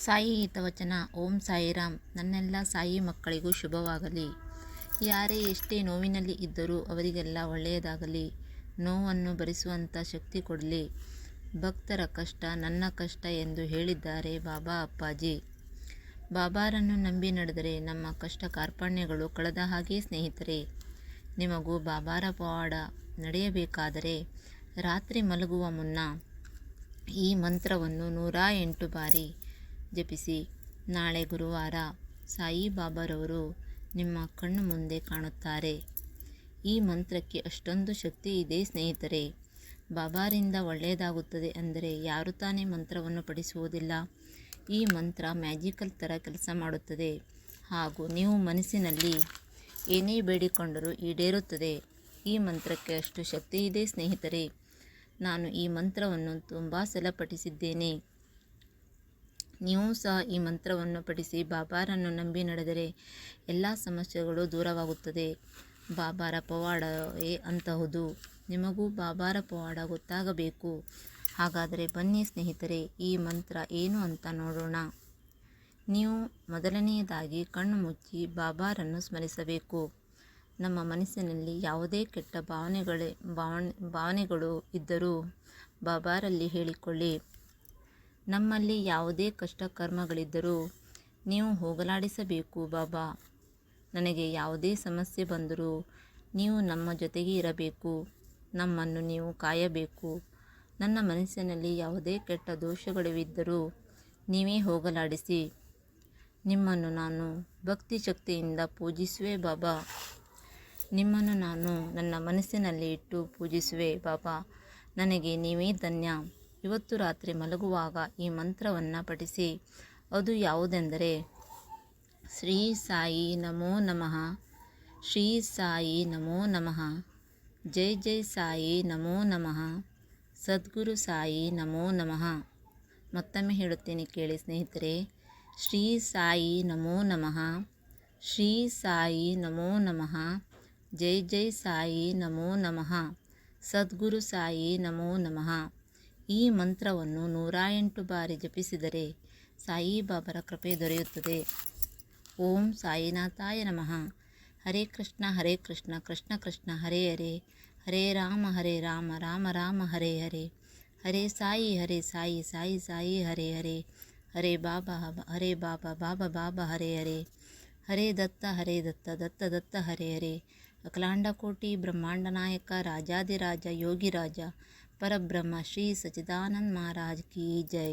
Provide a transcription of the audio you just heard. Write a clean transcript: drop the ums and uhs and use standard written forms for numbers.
ಸಾಯಿ ಹಿತವಚನ. ಓಂ ಸಾಯಿರಾಮ್. ನನ್ನೆಲ್ಲ ಸಾಯಿ ಮಕ್ಕಳಿಗೂ ಶುಭವಾಗಲಿ. ಯಾರೇ ಎಷ್ಟೇ ನೋವಿನಲ್ಲಿ ಇದ್ದರೂ ಅವರಿಗೆಲ್ಲ ಒಳ್ಳೆಯದಾಗಲಿ. ನೋವನ್ನು ಭರಿಸುವಂಥ ಶಕ್ತಿ ಕೊಡಲಿ. ಭಕ್ತರ ಕಷ್ಟ ನನ್ನ ಕಷ್ಟ ಎಂದು ಹೇಳಿದ್ದಾರೆ ಬಾಬಾ ಅಪ್ಪಾಜಿ. ಬಾಬಾರನ್ನು ನಂಬಿ ನಡೆದರೆ ನಮ್ಮ ಕಷ್ಟ ಕಾರ್ಪಣ್ಯಗಳು ಕಳೆದ ಹಾಗೆ ಸ್ನೇಹಿತರೆ. ನಿಮಗೂ ಬಾಬಾರ ಪವಾಡ ನಡೆಯಬೇಕಾದರೆ ರಾತ್ರಿ ಮಲಗುವ ಮುನ್ನ ಈ ಮಂತ್ರವನ್ನು 108 ಬಾರಿ ಜಪಿಸಿ. ನಾಳೆ ಗುರುವಾರ ಸಾಯಿಬಾಬಾರವರು ನಿಮ್ಮ ಕಣ್ಣು ಮುಂದೆ ಕಾಣುತ್ತಾರೆ. ಈ ಮಂತ್ರಕ್ಕೆ ಅಷ್ಟೊಂದು ಶಕ್ತಿ ಇದೆ ಸ್ನೇಹಿತರೆ. ಬಾಬಾರಿಂದ ಒಳ್ಳೆಯದಾಗುತ್ತದೆ ಅಂದರೆ ಯಾರು ತಾನೇ ಮಂತ್ರವನ್ನು ಪಠಿಸುವುದಿಲ್ಲ. ಈ ಮಂತ್ರ ಮ್ಯಾಜಿಕಲ್ ಥರ ಕೆಲಸ ಮಾಡುತ್ತದೆ ಹಾಗೂ ನೀವು ಮನಸ್ಸಿನಲ್ಲಿ ಏನೇ ಬೇಡಿಕೊಂಡರೂ ಈಡೇರುತ್ತದೆ. ಈ ಮಂತ್ರಕ್ಕೆ ಅಷ್ಟು ಶಕ್ತಿ ಇದೆ ಸ್ನೇಹಿತರೆ. ನಾನು ಈ ಮಂತ್ರವನ್ನು ತುಂಬ ಸಲ ಪಠಿಸಿದ್ದೇನೆ. ನೀವು ಸಹ ಈ ಮಂತ್ರವನ್ನು ಪಠಿಸಿ ಬಾಬಾರನ್ನು ನಂಬಿ ನಡೆದರೆ ಎಲ್ಲ ಸಮಸ್ಯೆಗಳು ದೂರವಾಗುತ್ತದೆ. ಬಾಬಾರ ಪವಾಡವೇ ಅಂತಹುದು. ನಿಮಗೂ ಬಾಬಾರ ಪವಾಡ ಗೊತ್ತಾಗಬೇಕು. ಹಾಗಾದರೆ ಬನ್ನಿ ಸ್ನೇಹಿತರೆ, ಈ ಮಂತ್ರ ಏನು ಅಂತ ನೋಡೋಣ. ನೀವು ಮೊದಲನೆಯದಾಗಿ ಕಣ್ಣು ಮುಚ್ಚಿ ಬಾಬಾರನ್ನು ಸ್ಮರಿಸಬೇಕು. ನಮ್ಮ ಮನಸ್ಸಿನಲ್ಲಿ ಯಾವುದೇ ಕೆಟ್ಟ ಭಾವನೆಗಳು ಇದ್ದರೂ ಬಾಬಾರಲ್ಲಿ ಹೇಳಿಕೊಳ್ಳಿ. ನಮ್ಮಲ್ಲಿ ಯಾವುದೇ ಕಷ್ಟ ಕರ್ಮಗಳಿದ್ದರೂ ನೀವು ಹೋಗಲಾಡಿಸಬೇಕು. ಬಾಬಾ, ನನಗೆ ಯಾವುದೇ ಸಮಸ್ಯೆ ಬಂದರೂ ನೀವು ನಮ್ಮ ಜೊತೆಗೆ ಇರಬೇಕು. ನಮ್ಮನ್ನು ನೀವು ಕಾಯಬೇಕು. ನನ್ನ ಮನಸ್ಸಿನಲ್ಲಿ ಯಾವುದೇ ಕೆಟ್ಟ ದೋಷಗಳಿದ್ದರೂ ನೀವೇ ಹೋಗಲಾಡಿಸಿ. ನಿಮ್ಮನ್ನು ನಾನು ಭಕ್ತಿ ಶಕ್ತಿಯಿಂದ ಪೂಜಿಸುವೆ ಬಾಬಾ. ನಿಮ್ಮನ್ನು ನಾನು ನನ್ನ ಮನಸ್ಸಿನಲ್ಲಿ ಇಟ್ಟು ಪೂಜಿಸುವೆ ಬಾಬಾ. ನನಗೆ ನೀವೇ ಧನ್ಯ. ಇವತ್ತು ರಾತ್ರಿ ಮಲಗುವಾಗ ಈ ಮಂತ್ರವನ್ನು ಪಠಿಸಿ. ಅದು ಯಾವುದೆಂದರೆ, ಶ್ರೀ ಸಾಯಿ ನಮೋ ನಮಃ, ಶ್ರೀ ಸಾಯಿ ನಮೋ ನಮಃ, ಜೈ ಜೈ ಸಾಯಿ ನಮೋ ನಮಃ, ಸದ್ಗುರು ಸಾಯಿ ನಮೋ ನಮಃ. ಮತ್ತೊಮ್ಮೆ ಹೇಳುತ್ತೇನೆ ಕೇಳಿ ಸ್ನೇಹಿತರೆ. ಶ್ರೀ ಸಾಯಿ ನಮೋ ನಮಃ, ಶ್ರೀ ಸಾಯಿ ನಮೋ ನಮಃ, ಜೈ ಜೈ ಸಾಯಿ ನಮೋ ನಮಃ, ಸದ್ಗುರು ಸಾಯಿ ನಮೋ ನಮಃ. ಈ ಮಂತ್ರವನ್ನು 108 ಬಾರಿ ಜಪಿಸಿದರೆ ಸಾಯಿಬಾಬಾರ ಕೃಪೆ ದೊರೆಯುತ್ತದೆ. ಓಂ ಸಾಯಿನಾಥಾಯ ನಮಃ. ಹರೇ ಕೃಷ್ಣ ಕೃಷ್ಣ ಕೃಷ್ಣ ಹರೇ ಹರೇ, ಹರೇ ರಾಮ ರಾಮ ರಾಮ ಹರೇ ಹರೇ, ಹರೇ ಸಾಯಿ ಸಾಯಿ ಸಾಯಿ ಹರೇ ಹರೇ, ಹರೇ ಬಾಬಾ ಬಾಬಾ ಬಾಬಾ ಹರೇ ಹರೇ, ಹರೇ ದತ್ತ ದತ್ತ ಹರೇ ಹರೇ. ಅಖಿಲಾಂಡ ಕೋಟಿ ಬ್ರಹ್ಮಾಂಡ ನಾಯಕ ರಾಜಾದಿರಾಜ ಯೋಗಿರಾಜ ಪರಬ್ರಹ್ಮ ಶ್ರೀ ಸಚ್ಚಿದಾನಂದ ಮಹಾರಾಜ್ ಕಿ ಜೈ.